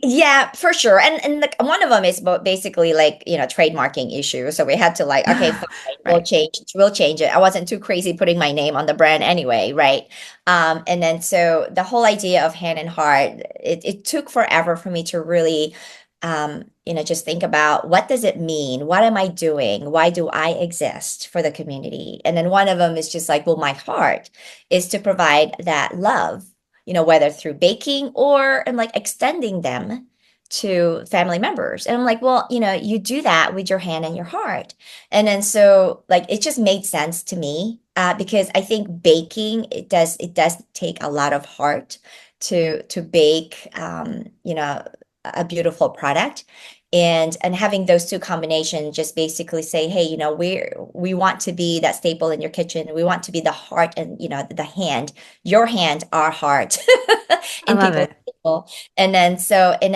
Yeah, for sure. And like one of them is basically like, trademarking issue. So we had to like, okay, fine, Right. we'll change it. I wasn't too crazy putting my name on the brand anyway, right? And then so the whole idea of Hand and Heart, it took forever for me to really just think about what does it mean? What am I doing? Why do I exist for the community? And then one of them is just like, well, my heart is to provide that love, whether through baking or and like extending them to family members. And I'm like, well, you do that with your hand and your heart. And then so like it just made sense to me because I think baking it does take a lot of heart to bake a beautiful product. And having those two combinations just basically say, hey, we want to be that staple in your kitchen. We want to be the heart and the hand, your hand, our heart I in love people's it. table. And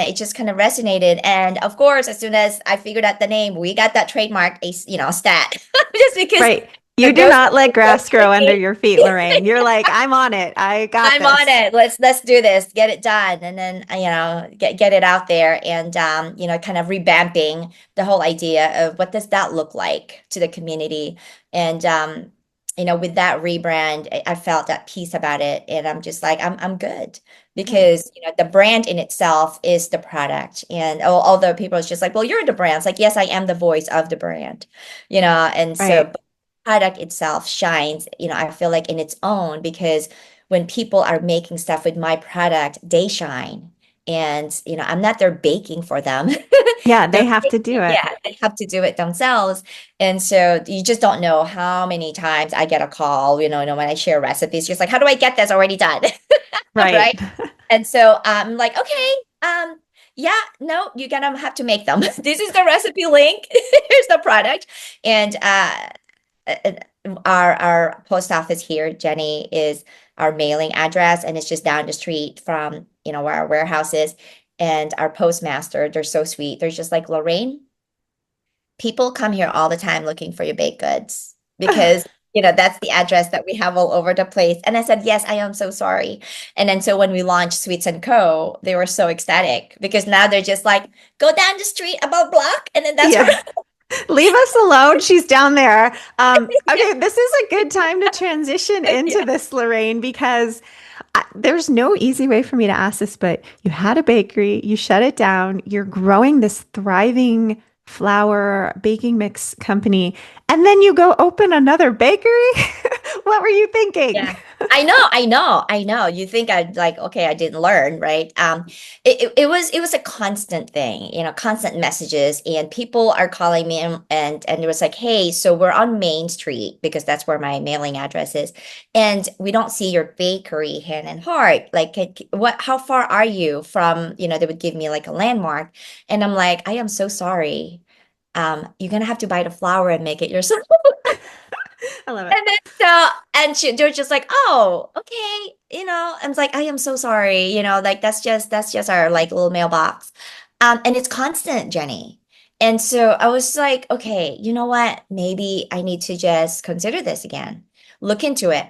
it just kind of resonated. And of course, as soon as I figured out the name, we got that trademark, stat, just because Right. You do those not let are so grass grow under tricky. your feet, Lorraine. You're like, I'm on it. I got I'm on this. it. Let's do this. Get it done, and then get it out there, and kind of revamping the whole idea of what does that look like to the community, and with that rebrand, I felt at peace about it, and I'm just like I'm good Right. because the brand in itself is the product, and although people is just like, well, you're the brand. It's like, yes, I am the voice of the brand, and so Right. product itself shines, I feel like in its own because when people are making stuff with my product, they shine. And, I'm not there baking for them. Yeah, they They're, have to do it. yeah, they have to do it themselves. And so you just don't know how many times I get a call, when I share recipes, just like, how do I get this already done? Right. Right. And so I'm like, okay, yeah, no, you're gonna have to make them. This is the recipe link. Here's the product. And uh, our post office here, Jenny, is our mailing address, and it's just down the street from where our warehouse is. And our postmaster, they're so sweet. They're just like, Lorraine, people come here all the time looking for your baked goods because that's the address that we have all over the place. And I said, yes, I am so sorry. And then so when we launched Sweets and Co, they were so ecstatic because now they're just like, go down the street about block, and then that's where. Yeah. Leave us alone. She's down there. Okay, this is a good time to transition into Yeah. this, Lorraine, because there's no easy way for me to ask this, but you had a bakery, you shut it down, you're growing this thriving flour baking mix company, and then you go open another bakery. What were you thinking? Yeah. I know. You think I'd like, okay, I didn't learn, right? It was a constant thing, constant messages, and people are calling me and it was like, hey, so we're on Main Street because that's where my mailing address is, and we don't see your bakery, Hand and Heart. Like, how far are you from, they would give me like a landmark, and I'm like, I am so sorry. You're gonna have to buy the flour and make it yourself. I love it. And then they're just like, oh, okay, I was like, I am so sorry, like that's just our like little mailbox. And it's constant, Jenny. And so I was like, okay, you know what? Maybe I need to just consider this again, look into it.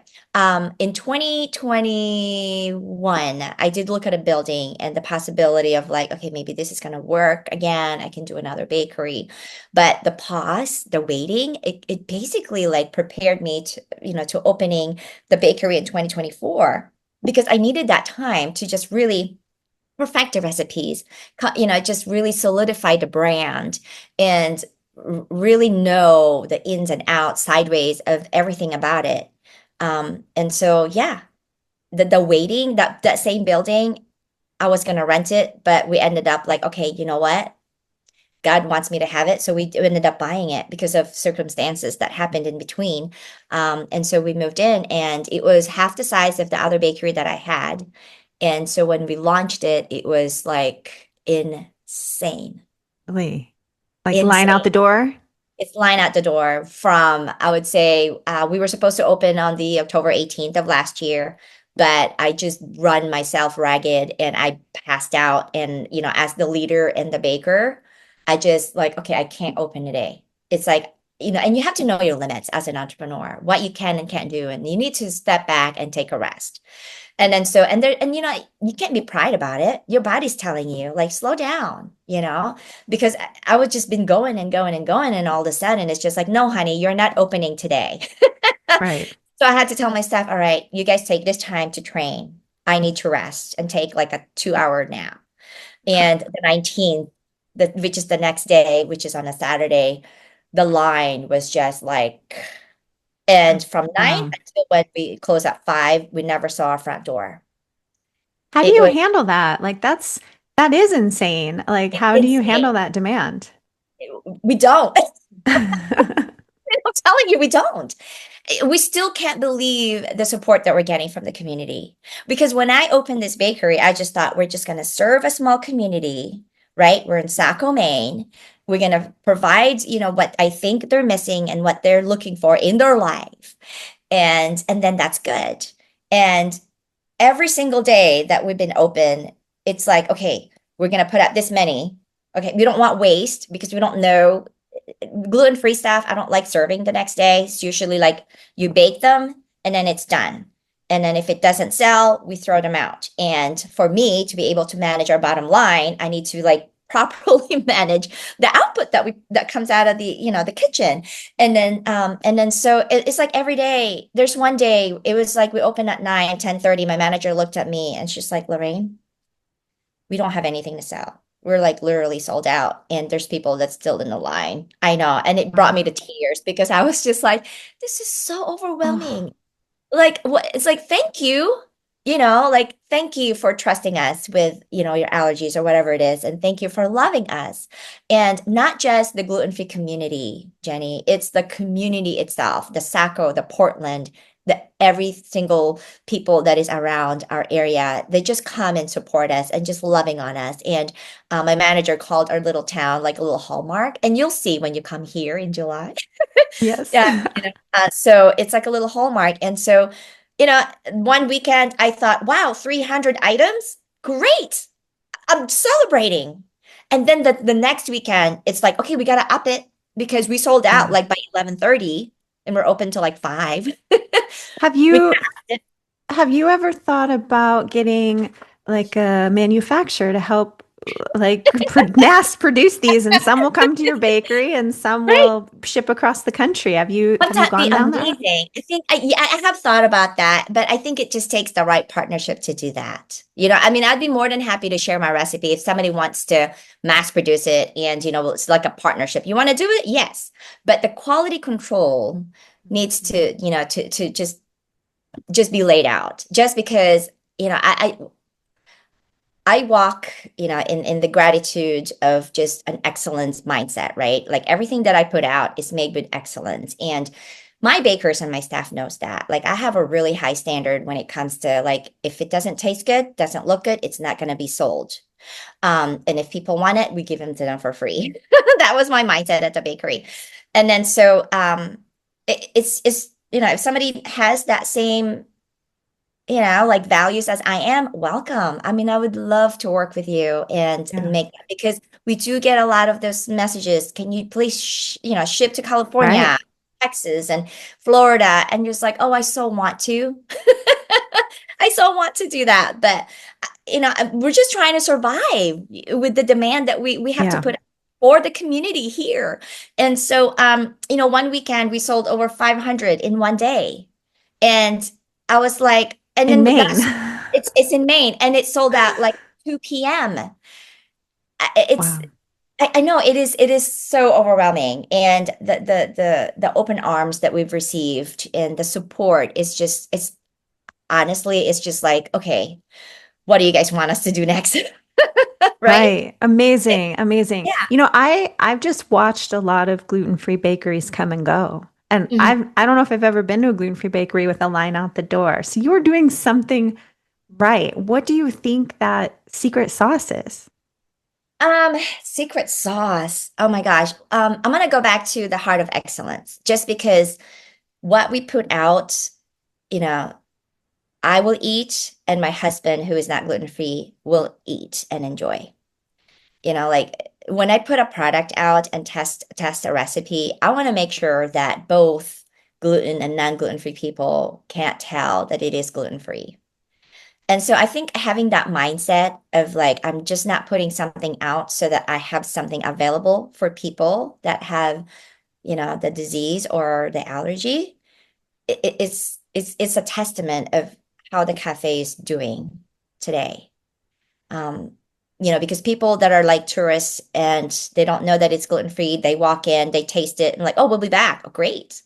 In 2021, I did look at a building and the possibility of like, okay, maybe this is gonna work again. I can do another bakery. But the pause, the waiting, it basically like prepared me to opening the bakery in 2024 because I needed that time to just really perfect the recipes, just really solidify the brand and really know the ins and outs, sideways of everything about it. And so, yeah, the waiting, that same building, I was going to rent it, but we ended up like, okay, you know what? God wants me to have it. So we ended up buying it because of circumstances that happened in between. And so we moved in and it was half the size of the other bakery that I had. And so when we launched it, it was like insane, Really? Like line out insane. the door? It's line at the door from, I would say, we were supposed to open on the October 18th of last year, but I just run myself ragged and I passed out. And, as the leader and the baker, I just like, okay, I can't open today. It's like, and you have to know your limits as an entrepreneur, what you can and can't do. And you need to step back and take a rest. And then so, and there, and you can't be pride about it. Your body's telling you, like, slow down, because I was just been going and going and going, and all of a sudden it's just like, no, honey, you're not opening today. Right. So I had to tell my staff, all right, you guys take this time to train. I need to rest and take like a 2 hour nap. And the 19th, which is the next day, which is on a Saturday, the line was just like, and from 9 Wow. until when we close at 5, we never saw our front door. How do It you was handle that? Like that is insane. Like how do you insane. handle that demand? We don't. I'm telling you, we don't. We still can't believe the support that we're getting from the community. Because when I opened this bakery, I just thought we're just going to serve a small community, right? We're in Saco, Maine. We're going to provide, what I think they're missing and what they're looking for in their life. And then that's good. And every single day that we've been open, it's like, okay, we're going to put out this many. Okay, we don't want waste because we don't know gluten-free stuff. I don't like serving the next day. It's usually like you bake them and then it's done. And then if it doesn't sell, we throw them out. And for me to be able to manage our bottom line, I need to like properly manage the output that comes out of the kitchen. And then so it's like every day. There's one day it was like we opened at 9, 10:30. My manager looked at me and she's like, Lorraine, we don't have anything to sell. We're like literally sold out, and there's people that's still in the line. I know. And it brought me to tears because I was just like, this is so Oh, overwhelming. Like, what? It's like, thank you, like, thank you for trusting us with, your allergies or whatever it is. And thank you for loving us. And not just the gluten-free community, Jenny, it's the community itself, the Saco, the Portland, the every single people that is around our area. They just come and support us and just loving on us. And my manager called our little town like a little hallmark. And you'll see when you come here in July. yes. Yeah, so it's like a little hallmark. And so, one weekend I thought, wow, 300 items? Great. I'm celebrating. And then the next weekend, it's like, okay, we got to up it because we sold out Yeah. like by 11:30 and we're open till like 5. Have We you have you ever thought about getting like a manufacturer to help like mass produce these and some will come to your bakery and some Right. will ship across the country. Have you Wouldn't that be gone down that route? amazing? I think yeah, I have thought about that, but I think it just takes the right partnership to do that. I mean, I'd be more than happy to share my recipe if somebody wants to mass produce it and, it's like a partnership. You want to do it? Yes. But the quality control needs to, to just be laid out. Just because, I walk, in the gratitude of just an excellence mindset, right? Like everything that I put out is made with excellence. And my bakers and my staff knows that. Like I have a really high standard when it comes to like if it doesn't taste good, doesn't look good, it's not going to be sold. And if people want it, we give them to them for free. That was my mindset at the bakery. And then so it's if somebody has that same like values as I am, welcome. I mean, I would love to work with you and Yeah. make because we do get a lot of those messages. Can you please, ship to California, Right. Texas, and Florida? And you're just like, oh, I so want to. I so want to do that, but we're just trying to survive with the demand that we have to Yeah. put for the community here. And so, one weekend we sold over 500 in one day. And I was like, and In then Maine. it's in Maine and it sold out like 2 p.m. It's Wow. I know it is so overwhelming and the open arms that we've received and the support is just it's honestly it's just like okay what do you guys want us to do next? Right? Right. Amazing. Amazing. Yeah. I've just watched a lot of gluten-free bakeries come and go. And Mhm. I don't know if I've ever been to a gluten-free bakery with a line out the door. So you're doing something right. What do you think that secret sauce is? Secret sauce. Oh my gosh. I'm gonna go back to the heart of excellence, just because what we put out, you know, I will eat, and my husband, who is not gluten free, will eat and enjoy. Like when I put a product out and test a recipe, I want to make sure that both gluten and non-gluten free people can't tell that it is gluten free. And so I think having that mindset of like, I'm just not putting something out so that I have something available for people that have, the disease or the allergy. It's a testament of how the cafe is doing today. Um, because people that are like tourists and they don't know that it's gluten free, they walk in, they taste it, and like, oh, we'll be back. Oh, great.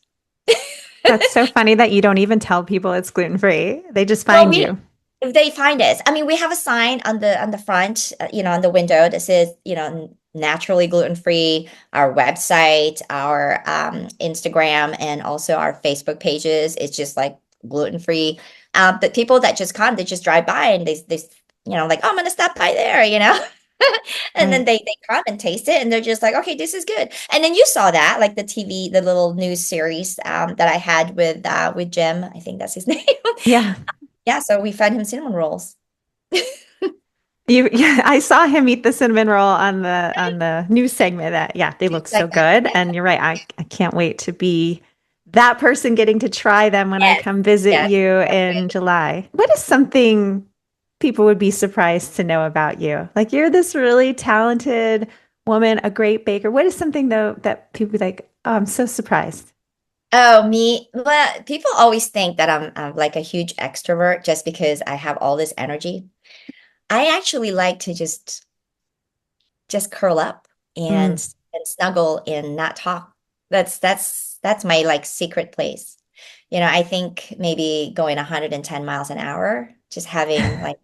That's so funny that you don't even tell people it's gluten-free. They just Well, find you. if they find us, I mean, we have a sign on the front, on the window that says, naturally gluten free. Our website, our Instagram, and also our Facebook pages. It's just like gluten free. But people that just come, they just drive by and they like, oh, I'm gonna stop by there. And then Right. they come and taste it and they're just like, okay, this is good. And then you saw that, like the TV, the little news series that I had with Jim. I think that's his name. Yeah. Yeah, so we fed him cinnamon rolls. Yeah, I saw him eat the cinnamon roll on the news segment that yeah, they look so Like that. good. Yeah. And you're right, I can't wait to be that person getting to try them when I Yes. come visit Yes. you in July. What is something people would be surprised to know about you? Like you're this really talented woman, a great baker. What is something though that people be like, oh, I'm so surprised. Oh, me. Well, people always think that I'm like a huge extrovert just because I have all this energy. I actually like to just curl up and Mm, and snuggle and not talk. That's my like secret place. I think maybe going 110 miles an hour, just having like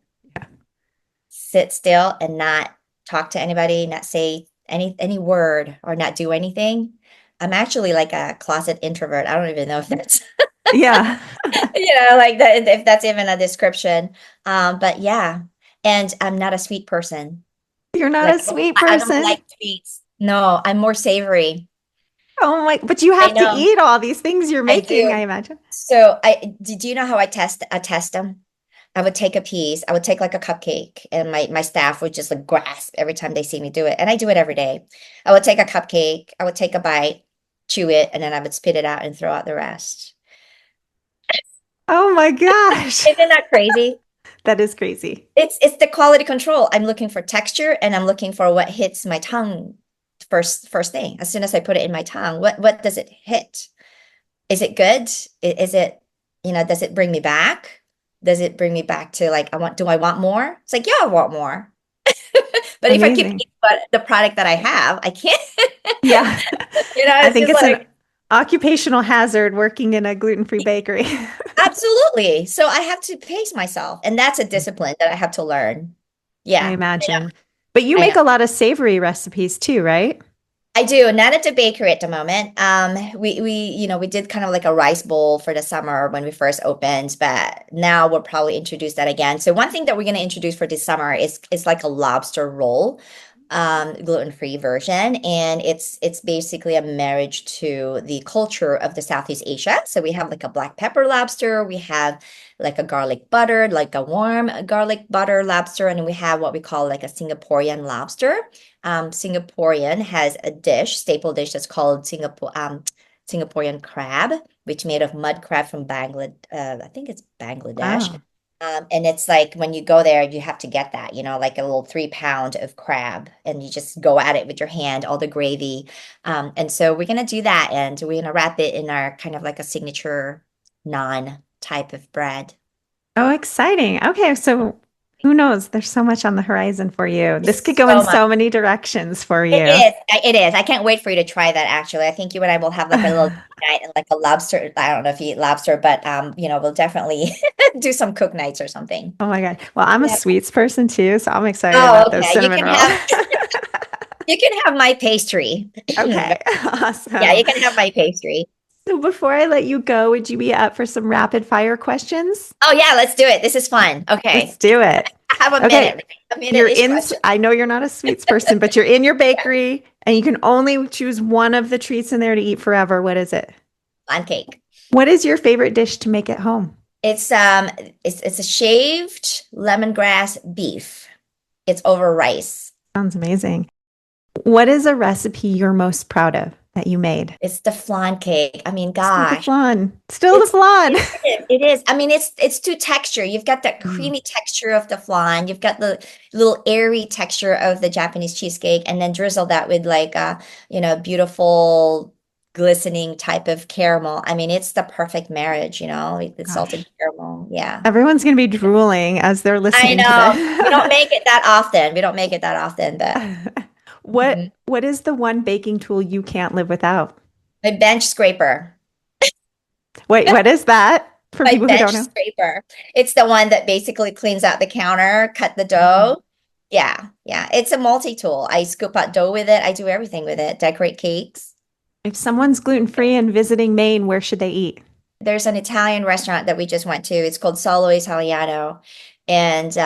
sit still and not talk to anybody, not say any word or not do anything. I'm actually like a closet introvert. I don't even know if that's yeah. like that, if that's even a description. But yeah, and I'm not a sweet person. You're not Like a sweet I don't person. like sweets. No, I'm more savory. Oh my, but you I have to know. eat all these things you're I making, do. I imagine. So I did you know how I test them? I would take a piece, I would take like a cupcake, and my staff would just like grasp every time they see me do it. And I do it every day. I would take a cupcake, I would take a bite, chew it, and then I would spit it out and throw out the rest. Oh my gosh. Isn't that crazy? That is crazy. It's the quality control. I'm looking for texture and I'm looking for what hits my tongue first thing. As soon as I put it in my tongue, what does it hit? Is it good? Is it, does it bring me back? Does it bring me back to like do I want more? It's like, yeah, I want more. But if I keep Amazing. eating the product that I have, I can't. Yeah. I It's think just it's an like occupational hazard working in a gluten-free bakery. absolutely. So I have to pace myself, and that's a discipline that I have to learn. I Yeah, imagine. But you I make know. a lot of savory recipes too, right? I do, not at the bakery at the moment. We did kind of like a rice bowl for the summer when we first opened, but now we'll probably introduce that again. So one thing that we're going to introduce for this summer is like a lobster roll, gluten-free version, and it's basically a marriage to the culture of the Southeast Asia. So we have like a black pepper lobster, we have like a garlic butter, like a warm garlic butter lobster, and then we have what we call like a Singaporean lobster. Singaporean has a staple dish that's called Singaporean crab, which made of mud crab from I think it's Bangladesh. Wow. And it's like when you go there, you have to get that, like a little 3 pound of crab, and you just go at it with your hand, all the gravy. And so we're gonna do that, and we're gonna wrap it in our kind of like a signature naan type of bread. Oh, exciting. Okay, so Who knows? There's so much on the horizon for you. This could It's go in so much. so many directions for It you. is. It is. I can't wait for you to try that actually. I think you and I will have like a little night and like a lobster. I don't know if you eat lobster, but we'll definitely do some cook nights or something. Oh my God. Well, I'm a Yeah. sweets person too, so I'm excited Oh, about those okay. You cinnamon can rolls. have you can have my pastry. Okay, Yeah, awesome. you can have my pastry. So before I let you go, would you be up for some rapid fire questions? Oh yeah, let's do it. This is fun. Let's Okay. do it. I have a Okay, minute. A minute each question. I know you're not a sweets person, but you're in your bakery and you can only choose one of the treats in there to eat forever. What is it? Fun cake. What is your favorite dish to make at home? It's it's a shaved lemongrass beef. It's over rice. Sounds amazing. What is a recipe you're most proud of that you made? It's the flan cake. I mean, Still the gosh. flan. Still the It's flan. it is. I mean, it's to texture. You've got that Mm, creamy texture of the flan. You've got the little airy texture of the Japanese cheesecake, and then drizzle that with like beautiful glistening type of caramel. I mean, it's the perfect marriage, with the salted gosh. caramel. Yeah. Everyone's going to be drooling as they're I listening to know. We don't this. make it that often. We don't make it that often, but What Mhm. what is the one baking tool you can't live without? My bench scraper. Wait, what is that for My people who bench don't know? scraper. It's the one that basically cleans out the counter, cut the Oh. dough. Yeah, yeah. It's a multi-tool. I scoop out dough with it. I do everything with it. Decorate cakes. If someone's gluten-free and visiting Maine, where should they eat? There's an Italian restaurant that we just went to. It's called Solo Italiano. And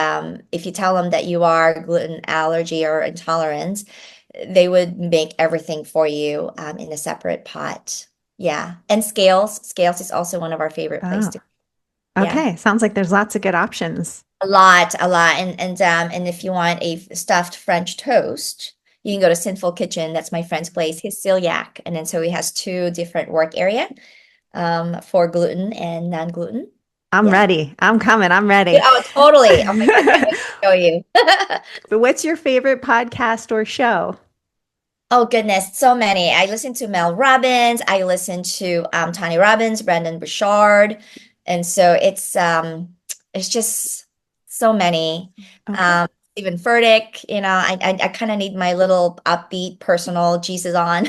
if you tell them that you are gluten allergy or intolerant, they would make everything for you in a separate pot. Yeah. And Scales. Scales is also one of our favorite places Oh, to. Yeah. okay. Sounds like there's lots of good options. A lot. And if you want a stuffed French toast, you can go to Sinful Kitchen. That's my friend's place. He's celiac. And then so he has two different work area for gluten and non-gluten. I'm Yeah. ready. I'm coming. I'm Yeah, ready. oh, totally. Oh my God, I can't wait to show you. But what's your favorite podcast or show? Oh goodness, so many. I listen to Mel Robbins. I listen to Tony Robbins, Brendon Burchard, and so it's just so many. Okay. Stephen Furtick. I kind of need my little upbeat personal Jesus on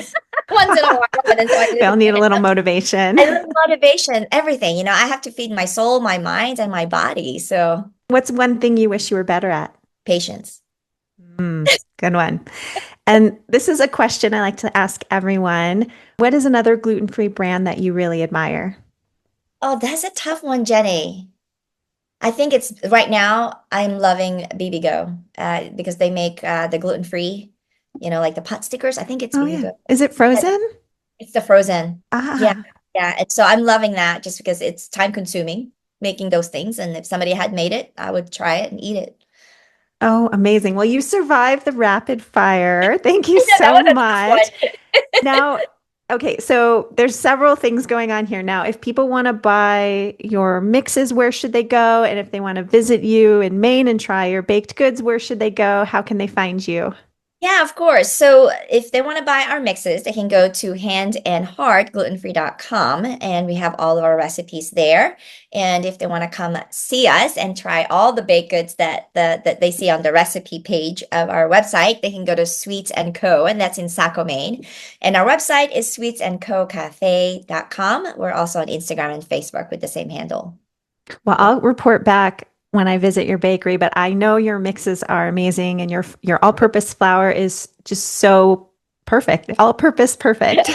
once in a while, but then so I We all listen need a to little motivation. I love motivation, everything. I have to feed my soul, my mind, and my body. So What's one thing you wish you were better at? patience. Good one. And this is a question I like to ask everyone. What is another gluten-free brand that you really admire? Oh, that's a tough one, Jenny. I think it's right now. I'm loving BBGO because they make the gluten free, like the pot stickers. I think it's Oh, yeah. BBGO. Is it frozen? It's the frozen. Yeah, Ah, yeah. And so I'm loving that just because it's time consuming making those things. And if somebody had made it, I would try it and eat it. oh, amazing. Well, you survived the rapid fire. Thank you I know that so was a tough much. one. Now, okay, so there's several things going on here. Now, if people want to buy your mixes, where should they go? And if they want to visit you in Maine and try your baked goods, where should they go? How can they find you? Yeah, of course. So if they want to buy our mixes, they can go to handandheartglutenfree.com and we have all of our recipes there. And if they want to come see us and try all the baked goods that they see on the recipe page of our website, they can go to Sweets and Co. and that's in Saco, Maine. And our website is sweetsandcocafe.com. We're also on Instagram and Facebook with the same handle. Well, I'll report back when I visit your bakery, but I know your mixes are amazing and your all-purpose flour is just so perfect. All-purpose perfect.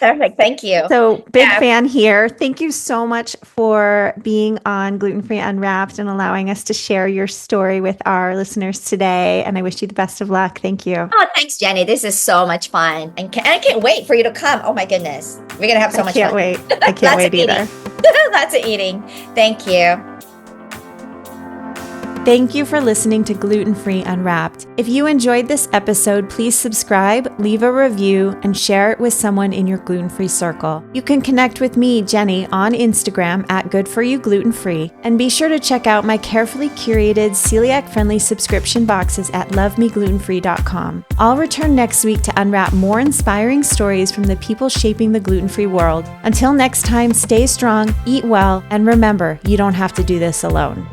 Perfect. Thank you. So big Yeah. fan here. Thank you so much for being on Gluten Free Unwrapped and allowing us to share your story with our listeners today. And I wish you the best of luck. Thank you. Oh, thanks, Jenny. This is so much fun. And I can't wait for you to come. Oh my goodness. We're going to have so I much can't fun. wait. I can't Lots wait of eating. either. Lots of eating. Thank you. Thank you for listening to Gluten Free Unwrapped. If you enjoyed this episode, please subscribe, leave a review, and share it with someone in your gluten-free circle. You can connect with me, Jenny, on Instagram at GoodForYouGlutenFree, and be sure to check out my carefully curated celiac-friendly subscription boxes at lovemeglutenfree.com. I'll return next week to unwrap more inspiring stories from the people shaping the gluten-free world. Until next time, stay strong, eat well, and remember, you don't have to do this alone.